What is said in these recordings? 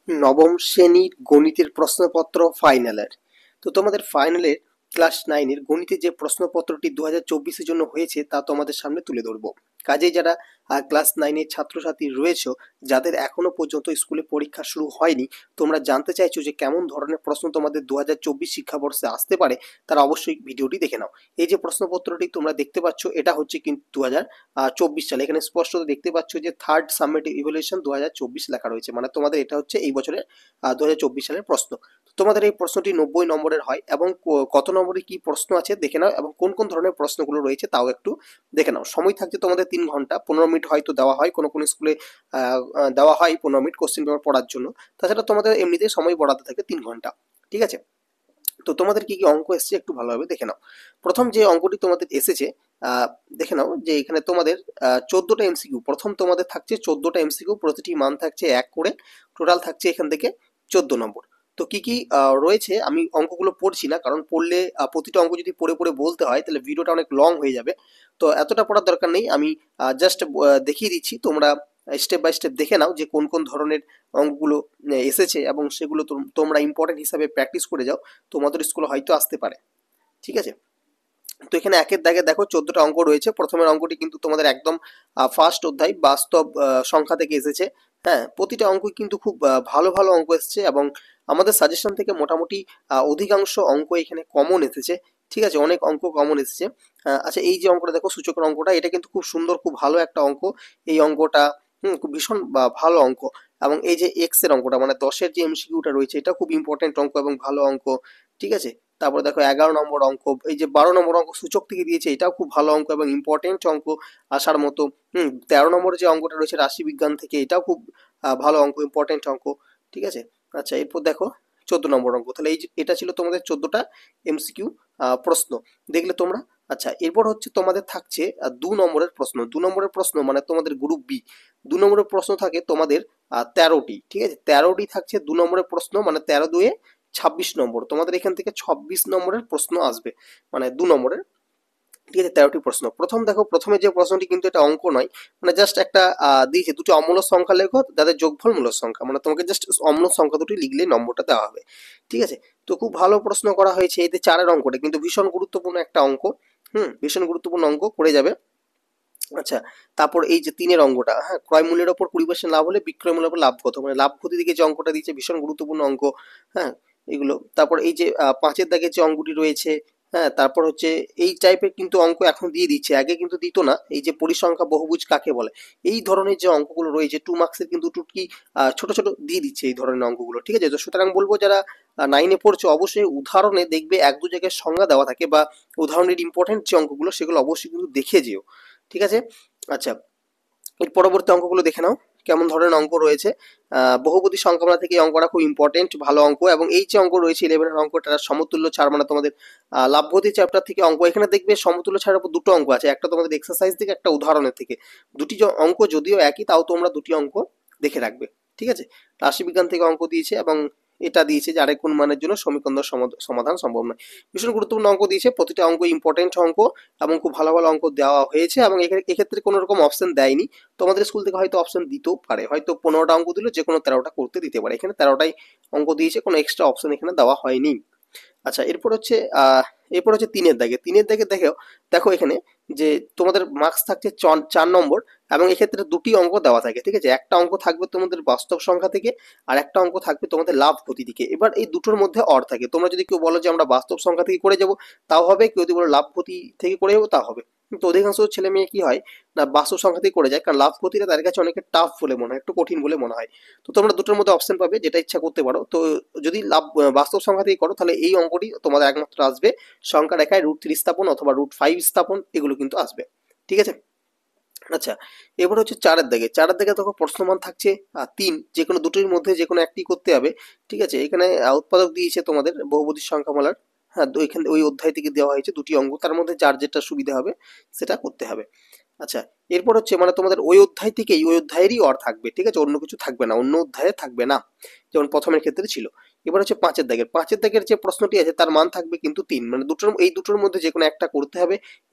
নবম শ্রেণীর গণিতের প্রশ্নপত্র ফাইনালের। তো তোমাদের ফাইনালের ক্লাস 9-এর গণিতের যে প্রশ্নপত্রটি 2024-এর জন্য হয়েছে তা তোমাদের সামনে তুলে ধরবো। কাজেই যারা ক্লাস 9-এর ছাত্রছাত্রী রয়েছে, যাদের এখনো পর্যন্ত স্কুলে পরীক্ষা শুরু হয়নি, তোমরা জানতে চাইছো যে কেমন ধরনের প্রশ্ন তোমাদের 2024 শিক্ষাবর্ষে আসতে পারে, তারা অবশ্যই ভিডিওটি দেখে নাও। এই যে প্রশ্নপত্রটি তোমরা দেখতে পাচ্ছ, এটা হচ্ছে কিন্তু 2024 সালে। এখানে স্পষ্ট দেখতে পাচ্ছ যে থার্ড সামেটিভ ইভ্যালুয়েশন 2024 লেখা রয়েছে, মানে তোমাদের এটা হচ্ছে এই বছরের 2024 সালের প্রশ্ন। তোমাদের এই প্রশ্নটি 90 নম্বরের হয় এবং কত নম্বরে কি প্রশ্ন আছে দেখে নাও, এবং কোন কোন ধরনের প্রশ্নগুলো রয়েছে তাও একটু দেখে নাও। সময় থাকছে তোমাদের 3 ঘন্টা, 15 মিনিট হয়তো দেওয়া হয়, কোনো কোনো স্কুলে দেওয়া হয় 15 মিনিট কোশ্চেন পেপার পড়ার জন্য। তাছাড়া তোমাদের এমনিতেই সময় বরাদ্দ থাকে 3 ঘন্টা। ঠিক আছে, তো তোমাদের কি কি অঙ্ক এসেছে একটু ভালোভাবে দেখে নাও। প্রথম যে অঙ্কটি তোমাদের এসেছে, দেখে নাও যে এখানে তোমাদের 14টা এমসিকিউ। প্রথম তোমাদের থাকছে 14টা এমসিকিউ, প্রতিটি মান থাকছে 1 করে, টোটাল থাকছে এখান থেকে 14 নম্বর। তো কি কি রয়েছে আমি অঙ্কগুলো পড়ছি না, কারণ পড়লে প্রতিটা অঙ্ক যদি পড়ে পড়ে বলতে হয় তাহলে ভিডিওটা অনেক লং হয়ে যাবে। তো এতটা পড়ার দরকার নেই, আমি জাস্ট দেখিয়ে দিচ্ছি, তোমরা স্টেপ বাই স্টেপ দেখে নাও যে কোন কোন ধরনের অঙ্কগুলো এসেছে, এবং সেগুলো তোমরা ইম্পর্টেন্ট হিসাবে প্র্যাকটিস করে যাও, তোমাদের স্কুলে হয়তো আসতে পারে। ঠিক আছে, তো এখানে একের দাগে দেখো 14টা অঙ্ক রয়েছে। প্রথমের অঙ্কটি কিন্তু তোমাদের একদম ফার্স্ট অধ্যায় বাস্তব সংখ্যা থেকে এসেছে। হ্যাঁ, প্রতিটা অঙ্ক কিন্তু খুব ভালো ভালো অঙ্ক এসেছে, এবং আমাদের সাজেশন থেকে মোটামুটি অধিকাংশ অঙ্ক এখানে কমন এসেছে। ঠিক আছে, অনেক অঙ্ক কমন এসেছে। আচ্ছা, এই যে অঙ্কটা দেখো, সূচকের অঙ্কটা, এটা কিন্তু খুব সুন্দর, খুব ভালো একটা অঙ্ক। এই অঙ্কটা খুব ভীষণ ভালো অঙ্ক। এবং এই যে এক্স এর অঙ্কটা, মানে 10-এর যে এমসিকিউটা রয়েছে, এটা খুব ইম্পর্টেন্ট অঙ্ক এবং ভালো অঙ্ক। ঠিক আছে, তারপরে দেখো 11 নম্বর অঙ্ক, এই যে 12 নম্বর অঙ্ক সূচক থেকে দিয়েছে, এটাও খুব ভালো অঙ্ক এবং ইম্পর্টেন্ট অঙ্ক আসার মতো। 13 নম্বর যে অঙ্কটা রয়েছে রাশিবিজ্ঞান থেকে, এটাও খুব ভালো অঙ্ক, ইম্পর্টেন্ট অঙ্ক। ঠিক আছে, আচ্ছা এরপর দেখো 14 নম্বর অঙ্ক। তাহলে এই যে এটা ছিল তোমাদের 14টা এমসিকিউ প্রশ্ন, দেখলে তোমরা। আচ্ছা, এরপর হচ্ছে তোমাদের থাকছে 2 নম্বরের প্রশ্ন। 2 নম্বরের প্রশ্ন মানে তোমাদের গ্রুপ বি। 2 নম্বরের প্রশ্ন থাকে তোমাদের 13টি। ঠিক আছে, 13টি থাকছে 2 নম্বরের প্রশ্ন, মানে 13 2 26 নম্বর। তোমাদের এখান থেকে 26 নম্বরের প্রশ্ন আসবে, মানে 2 নম্বরের। ঠিক আছে, 13টি প্রশ্ন। প্রথম দেখো, প্রথমে যে প্রশ্নটি কিন্তু এটা অঙ্ক নয়, মানে জাস্ট একটা দিয়েছে, দুটি অমূল্য সংখ্যা লেখো যাদের যোগফল মূল্য সংখ্যা, মানে তোমাকে জাস্ট অম্ল সংখ্যা দুটি লিখলে নম্বরটা দেওয়া হবে। ঠিক আছে, তো খুব ভালো প্রশ্ন করা হয়েছে। এতে 4-এর অঙ্কটা কিন্তু ভীষণ গুরুত্বপূর্ণ একটা অঙ্ক। ভীষণ গুরুত্বপূর্ণ অঙ্ক করে যাবে। আচ্ছা, তারপর এই যে 3-এর অঙ্কটা, হ্যাঁ, ক্রয় মূল্যের ওপর 20% লাভ হলে বিক্রয় মূল্যের উপর লাভ কত, মানে লাভ ক্ষতি দিকে যে অঙ্কটা দিয়েছে, ভীষণ গুরুত্বপূর্ণ অঙ্ক। হ্যাঁ, এগুলো। তারপর এই যে 5-এর দাগের যে অঙ্কটি রয়েছে, হ্যাঁ, তারপর হচ্ছে এই টাইপের কিন্তু অঙ্ক এখন দিয়ে দিচ্ছে, আগে কিন্তু দিত না। এই যে পরিসংখ্যা বহুভুজ কাকে বলে, এই ধরনের যে অঙ্কগুলো রয়েছে 2 মার্কসের কিন্তু টুকি ছোট ছোট দিয়ে দিচ্ছে এই ধরনের অঙ্কগুলো। ঠিক আছে, তো সুতরাং বলবো যারা 9-এ পড়ছো, অবশ্যই উদাহরণে দেখবে 1-2 জায়গায় সংজ্ঞা দেওয়া থাকে, বা উদাহরণের ইম্পর্টেন্ট যে অঙ্কগুলো সেগুলো অবশ্যই কিন্তু দেখে যেও। ঠিক আছে, আচ্ছা এর পরবর্তী অঙ্কগুলো দেখে নাও কেমন ধরনের অঙ্ক রয়েছে। বহুপদী সংখ্যামালা থেকে এই অঙ্কটা খুব ইম্পর্টেন্ট, ভালো অঙ্ক। এবং এই যে অঙ্ক রয়েছে 11-এর অঙ্কটা সমতুল্য ছাড়, মানে তোমাদের লাভপতি চ্যাপ্টার থেকে অঙ্ক। এখানে দেখবে সমতুল্য ছাড়ের উপর দুটো অঙ্ক আছে, একটা তোমাদের এক্সারসাইজ থেকে, একটা উদাহরণের থেকে। দুটি অঙ্ক যদিও একই, তাও তোমরা দুটি অঙ্ক দেখে রাখবে। ঠিক আছে, রাশিবিজ্ঞান থেকে অঙ্ক দিয়েছে, এবং এটা দিয়েছে যে আরেক কোন মানের জন্য সমীকরণের সমাধান সম্ভব নয়। ভীষণ গুরুত্বপূর্ণ অঙ্ক দিয়েছে, প্রতিটা অঙ্ক ইম্পর্টেন্ট অঙ্ক, এবং খুব ভালো ভালো অঙ্ক দেওয়া হয়েছে। এবং এক্ষেত্রে কোনো রকম অপশন দেয়নি। তোমাদের স্কুল থেকে হয়তো অপশন দিতেও পারে, হয়তো 15টা অঙ্ক দিল, যে কোনো 13টা করতে দিতে পারে। এখানে 13টাই অঙ্ক দিয়েছে, কোনো এক্সট্রা অপশন এখানে দেওয়া হয়নি। আচ্ছা, এরপর হচ্ছে 3-এর দাগে। 3-এর দাগে দেখো, দেখো এখানে যে তোমাদের মার্কস থাকছে 4 নম্বর, এবং এক্ষেত্রে দুটি অঙ্ক দেওয়া থাকে। ঠিক আছে, একটা অঙ্ক থাকবে তোমাদের বাস্তব সংখ্যা থেকে, আর একটা অঙ্ক থাকবে তোমাদের লাভ ক্ষতি দিকে। এবার এই দুটোর মধ্যে অর থাকে, তোমরা যদি কেউ বলো যে আমরা বাস্তব সংখ্যা থেকে করে যাব, তাও হবে। কেউ যদি বলো লাভ ক্ষতি থেকে করে যাবো, তাও হবে। কিন্তু অধিকাংশ ছেলে মেয়ে কি হয় না, বাস্তব সংখ্যা থেকে করে যায়, কারণ লাভ ক্ষতিটা তাদের কাছে অনেক টাফ বলে মনে হয়, একটু কঠিন বলে মনে হয়। তো তোমরা দুটোর মধ্যে অপশন পাবে, যেটা ইচ্ছা করতে পারো। তো যদি বাস্তব সংখ্যা থেকে করো, তাহলে এই অঙ্কটি তোমাদের একমাত্র আসবে সংখ্যা রেখায় √3 স্থাপন অথবা √5 স্থাপন, এগুলো কিন্তু আসবে। ঠিক আছে, আচ্ছা এবার হচ্ছে 4-এর দাগে। 4-এর দাগে দেখো প্রশ্নমান থাকছে 3, যে কোনো দুটোর মধ্যে যে কোনো একটি করতে হবে। ঠিক আছে, এখানে উৎপাদক দিয়েছে তোমাদের বহুপদী সংখ্যামালার। হ্যাঁ, তো এখানে ওই অধ্যায় থেকে দেওয়া হয়েছে দুটি অঙ্ক, তার মধ্যে যার যেটা সুবিধা হবে সেটা করতে হবে। আচ্ছা, এরপর হচ্ছে মানে তোমাদের ওই অধ্যায় থেকেই ওই অধ্যায়েরই অর থাকবে। ঠিক আছে, অন্য কিছু থাকবে না, অন্য অধ্যায়ে থাকবে না, যেমন প্রথমের ক্ষেত্রে ছিল। এবার হচ্ছে 5-এর দাগের, 5-এর দাগের যে প্রশ্নটি আছে তার মান থাকবে কিন্তু 3, মানে এই দুটোর মধ্যে যে কোনো একটা করতে হবে।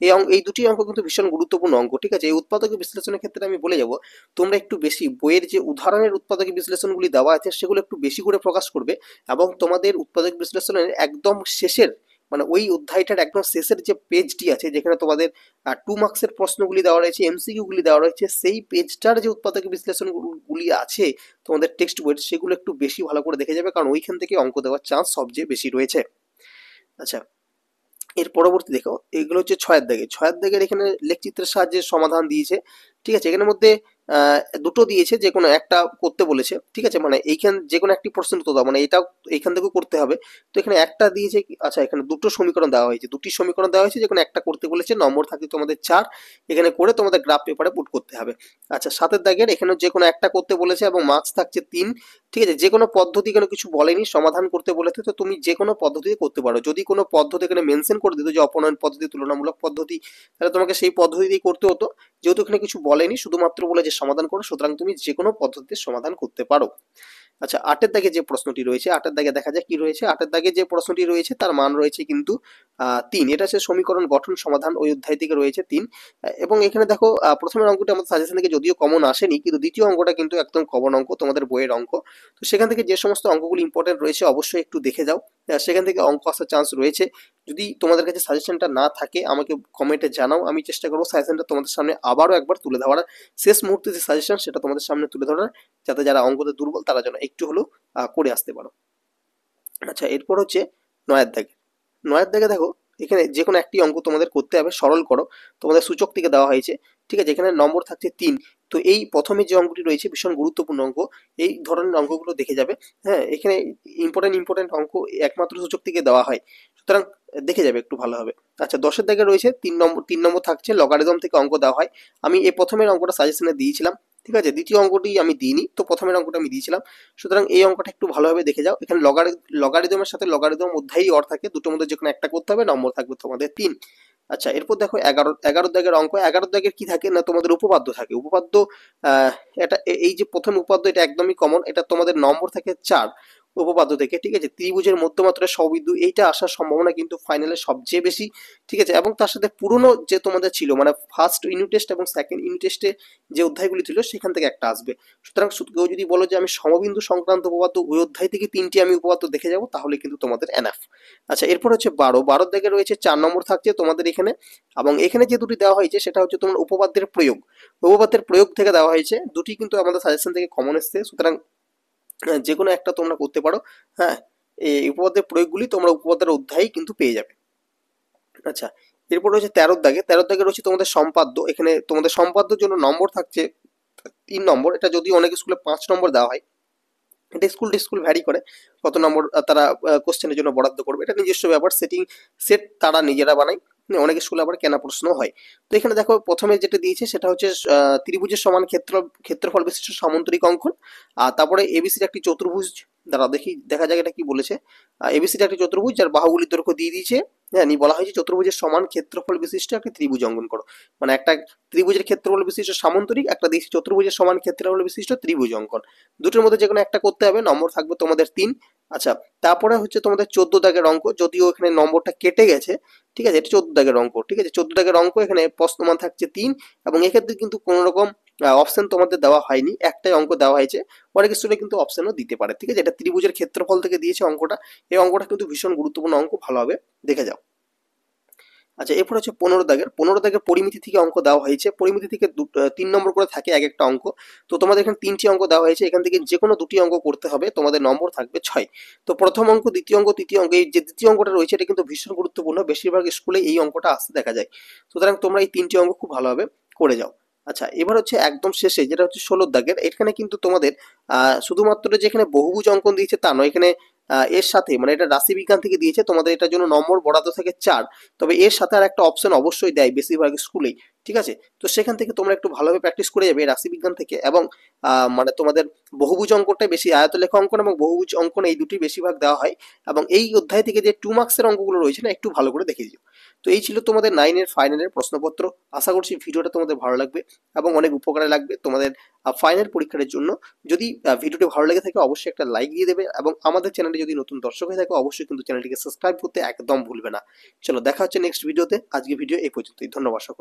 এই দুটি অঙ্ক কিন্তু ভীষণ গুরুত্বপূর্ণ অঙ্ক, ঠিক আছে। এই উৎপাদক বিশ্লেষণের ক্ষেত্রে আমি বলে যাব, তোমরা একটু বেশি বইয়ের যে উদাহরণের উৎপাদক বিশ্লেষণগুলি দেওয়া আছে সেগুলো একটু বেশি করে প্রকাশ করবে, এবং তোমাদের উৎপাদক বিশ্লেষণের একদম শেষের, মানে ওই অধ্যায়টার একদম শেষের যে পেজটি আছে যেখানে তোমাদের 2 মার্কসের প্রশ্নগুলি দেওয়া রয়েছে, এমসিকিউ গুলি দেওয়া রয়েছে, সেই পেজটার যে উৎপাদক বিশ্লেষণগুলি আছে তোমাদের টেক্সট বইয়ের, সেগুলো একটু বেশি ভালো করে দেখে যাবে, কারণ ওইখান থেকে অঙ্ক দেওয়ার চান্স সবচেয়ে বেশি রয়েছে। আচ্ছা, এর পরবর্তী দেখো, এগুলো হচ্ছে 6-এর দাগে। 6-এর দাগের এখানে লেখচিত্রের সাহায্যে সমাধান দিয়েছে, ঠিক আছে। এখানের মধ্যে দুটো দিয়েছে, যে কোনো একটা করতে বলেছে, ঠিক আছে। মানে এইখান যে কোনো একটি প্রশ্ন উত্তর দাও, মানে এটাও এইখান থেকেও করতে হবে। তো এখানে একটা দিয়েছে, আচ্ছা এখানে দুটো সমীকরণ দেওয়া হয়েছে, দুটি সমীকরণ দেওয়া হয়েছে, যে কোনো একটা করতে বলেছে, নম্বর থাকবে তোমাদের 4, এখানে করে তোমাদের গ্রাফ পেপারে পুট করতে হবে। আচ্ছা, 7-এর দাগের এখানে যে কোনো একটা করতে বলেছে এবং মার্কস থাকছে 3, ঠিক আছে। যে কোনো পদ্ধতি এখানে কিছু বলেনি, সমাধান করতে বলেছে, তো তুমি যে কোনো পদ্ধতিতে করতে পারো। যদি কোনো পদ্ধতি এখানে মেনশন করে দিত যে অপনয়ন পদ্ধতি, তুলনামূলক পদ্ধতি, তাহলে তোমাকে সেই পদ্ধতি দিয়ে করতে হতো। যেহেতু এখানে কিছু বলেনি, শুধুমাত্র বলে যে সমাধান করো, সুতরাং তুমি যে কোনো পদ্ধতিতে সমাধান করতে পারো। আচ্ছা, 8-এর দাগে যে প্রশ্নটি রয়েছে, 8-এর দাগে দেখা যায় কি রয়েছে। 8-এর দাগে যে প্রশ্নটি রয়েছে তার মান রয়েছে কিন্তু 3। এটা হচ্ছে সমীকরণ গঠন সমাধান, ওই অধ্যায় থেকে রয়েছে 3। এবং এখানে দেখো, প্রথমের অঙ্কটা আমাদের সাজেশন থেকে যদিও কমন আসেনি, কিন্তু দ্বিতীয় অঙ্কটা কিন্তু একদম কমন অঙ্ক, তোমাদের বইয়ের অঙ্ক। তো সেখান থেকে যে সমস্ত অঙ্কগুলো ইম্পর্টেন্ট রয়েছে অবশ্যই একটু দেখে যাও, সেখান থেকে অঙ্ক আসার চান্স রয়েছে। যদি তোমাদের কাছে সাজেশনটা না থাকে আমাকে কমেন্টে জানাও, আমি চেষ্টা করবো সাজেশনটা তোমাদের সামনে আবারও একবার তুলে ধরার, শেষ মুহূর্তে যে সাজেশন সেটা তোমাদের সামনে তুলে ধরার, যাতে যারা অঙ্কতে দুর্বল তারা যেন একটু হলেও করে আসতে পারো। আচ্ছা, এরপর হচ্ছে 9-এর দাগে। 9-এর দাগে দেখো, এখানে যে কোনো একটি অঙ্ক তোমাদের করতে হবে, সরল করো, তোমাদের সূচক থেকে দেওয়া হয়েছে, ঠিক আছে। এখানে নম্বর থাকছে 3। তো এই প্রথমে যে অঙ্কটি রয়েছে ভীষণ গুরুত্বপূর্ণ অঙ্ক, এই ধরনের অঙ্কগুলো দেখে যাবে। হ্যাঁ, এখানে ইম্পর্টেন্ট অঙ্ক একমাত্র সূচক থেকে দেওয়া হয়, সুতরাং দেখে যাবে একটু ভালো হবে। আচ্ছা, 10-এর দাগে রয়েছে 3 নম্বর থাকছে লগারিদম থেকে অঙ্ক দেওয়া হয়। আমি এই প্রথমের অঙ্কটা সাজেশনে দিয়েছিলাম, ঠিক আছে। দ্বিতীয় অঙ্কটি আমি দিইনি, তো প্রথমের অঙ্কটা আমি দিয়েছিলাম, সুতরাং এই অঙ্কটা একটু ভালোভাবে দেখে যাও। এখানে লগারিদমের সাথে লগারিদম অধ্যায়ী অর থাকে, দুটোর মধ্যে যে কোনো একটা করতে হবে, নম্বর থাকবে তোমাদের 3। আচ্ছা, এরপর দেখো 11 দাগের অঙ্ক। 11 দাগের কি থাকে না, তোমাদের উপপাদ্য থাকে। উপপাদ্য, এটা এই যে প্রথম উপপাদ্য, এটা একদমই কমন, এটা তোমাদের নম্বর থাকে 4 উপপাদ্য থেকে, ঠিক আছে। ত্রিভুজের মধ্যমাত্রার সবিন্দু, এইটা আসার সম্ভাবনা কিন্তু ফাইনালে সবচেয়ে বেশি, ঠিক আছে। এবং তার সাথে পুরনো যে তোমাদের ছিল, মানে ফার্স্ট ইউনিট টেস্ট এবং সেকেন্ড ইউনিট টেস্টে যে অধ্যায়গুলি ছিল সেখান থেকে একটা আসবে। সুতরাং কেউ যদি বলো যে আমি সমবিন্দু সংক্রান্ত উপপাদ্য ওই অধ্যায় থেকে 3টি আমি উপপাদ্য দেখে যাব, তাহলে কিন্তু তোমাদের এনাফ। আচ্ছা, এরপর হচ্ছে 12 দাগে রয়েছে 4 নম্বর থাকছে তোমাদের এখানে, এবং এখানে যে দুটি দেওয়া হয়েছে সেটা হচ্ছে তোমার উপপাদ্যের প্রয়োগ। উপপাদ্যের প্রয়োগ থেকে দেওয়া হয়েছে, দুটি কিন্তু আমাদের সাজেশন থেকে কমন এসছে, সুতরাং যে কোনো একটা তোমরা করতে পারো। হ্যাঁ, এই উপপাদ্যের প্রয়োগগুলি তোমরা উপপাদ্যের অধ্যায়ে কিন্তু পেয়ে যাবে। আচ্ছা, এরপর রয়েছে 13 দাগে। 13 দাগে রয়েছে তোমাদের সম্পাদ্য। এখানে তোমাদের সম্পাদ্যের জন্য নম্বর থাকছে 3 নম্বর। এটা যদি অনেক স্কুলে 5 নম্বর দেওয়া হয়, এটা স্কুল ভ্যারি করে কত নম্বর তারা কোশ্চেনের জন্য বরাদ্দ করবে, এটা নিজস্ব ব্যাপার, সেট তারা নিজেরা বানায়। অনেক স্কুলে আবার কেনা প্রশ্ন হয়। তো এখানে দেখো, প্রথমে যেটা দিয়েছে সেটা হচ্ছে ত্রিভুজের সমান ক্ষেত্রফল বিশিষ্ট সামান্তরিক অঙ্কন। আর তারপরে এবিসির একটি চতুর্ভুজ, দ্বারা দেখা যাক এটা কি বলেছে। এবিসির একটি চতুর্ভুজ যার বাহুগুলির দৈর্ঘ্য দিয়ে দিয়েছে। হ্যাঁ, বলা হয়েছে চতুর্ভুজের সমান ক্ষেত্রফল বিশিষ্ট একটি ত্রিভুজ অঙ্কন করো। মানে একটা ত্রিভুজের ক্ষেত্রফল বিশিষ্ট সামান্তরিক, একটা দিয়েছে চতুর্ভুজের সমান ক্ষেত্রফল বিশিষ্ট ত্রিভুজ অঙ্কন। দুটোর মধ্যে যে কোনো একটা করতে হবে, নম্বর থাকবে তোমাদের 3। আচ্ছা, তারপরে হচ্ছে তোমাদের 14 দাগের অঙ্ক, যদিও এখানে নম্বরটা কেটে গেছে, ঠিক আছে। এটা 14 দাগের অঙ্ক, ঠিক আছে। 14 দাগের অঙ্ক, এখানে প্রশ্নমান থাকছে 3, এবং এক্ষেত্রে কিন্তু কোনো রকম অপশন তোমাদের দেওয়া হয়নি, একটাই অঙ্ক দেওয়া হয়েছে। অনেক স্টুডেন্ট কিন্তু অপশনও দিতে পারে, ঠিক আছে। এটা ত্রিভুজের ক্ষেত্রফল থেকে দিয়েছে অঙ্কটা। এই অঙ্কটা কিন্তু ভীষণ গুরুত্বপূর্ণ অঙ্ক, ভালোভাবে দেখে যাও। আচ্ছা, এরপর হচ্ছে 15 দাগের পরিমিতি থেকে অঙ্ক দেওয়া হয়েছে। পরিমিতি থেকে 3 নম্বর করে থাকে এক একটা অঙ্ক। তো তোমাদের এখানে 3টি অঙ্ক দেওয়া হয়েছে, এখান থেকে যে কোনো 2টি অঙ্ক করতে হবে, তোমাদের নম্বর থাকবে 6। তো প্রথম অঙ্ক, দ্বিতীয় অঙ্ক, তৃতীয় অঙ্ক, এই যে দ্বিতীয় অঙ্কটা রয়েছে এটা কিন্তু ভীষণ গুরুত্বপূর্ণ, বেশিরভাগ স্কুলে এই অঙ্কটা আসতে দেখা যায়। সুতরাং তোমরা এই 3টি অঙ্ক খুব ভালোভাবে করে যাও। আচ্ছা, এবার হচ্ছে একদম শেষে যেটা হচ্ছে 16 দাগের। এখানে কিন্তু তোমাদের শুধুমাত্র যে এখানে বহুভুজ অঙ্কন দিয়েছে তা নয়, এখানে এর সাথে, মানে এটা রাশিবিজ্ঞান থেকে দিয়েছে, তোমাদের এটার জন্য নম্বর বরাদ্দ থাকে 4। তবে এর সাথে আর একটা অপশন অবশ্যই দেয় বেশিরভাগ স্কুলেই, ঠিক আছে? তো সেখান থেকে তোমরা একটু ভালোভাবে প্র্যাকটিস করে যাবে এই রাশিবিজ্ঞান থেকে, এবং মানে তোমাদের বহুভুজ অঙ্কটাই বেশি, আয়তলেখা অঙ্কন এবং বহুভুজ অঙ্কন এই দুটি বেশিরভাগ দেওয়া হয়, এবং এই অধ্যায় থেকে যে 2 মার্কসের অঙ্কগুলো রয়েছে না, একটু ভালো করে দেখে দিও। তো এই ছিল তোমাদের 9 এর ফাইনালের প্রশ্নপত্র। আশা করছি ভিডিওটা তোমাদের ভালো লাগবে এবং অনেক উপকারে লাগবে তোমাদের ফাইনাল পরীক্ষার জন্য। যদি ভিডিওটি ভালো লেগে থাকে অবশ্যই একটা লাইক দিয়ে দেবে, এবং আমাদের চ্যানেলে যদি নতুন দর্শক হয়ে থাকে অবশ্যই কিন্তু চ্যানেলটিকে সাবস্ক্রাইব করতে একদম ভুলবে না। চলো দেখা হচ্ছে নেক্সট ভিডিওতে। আজকে ভিডিও এই পর্যন্তই। ধন্যবাদ সকল।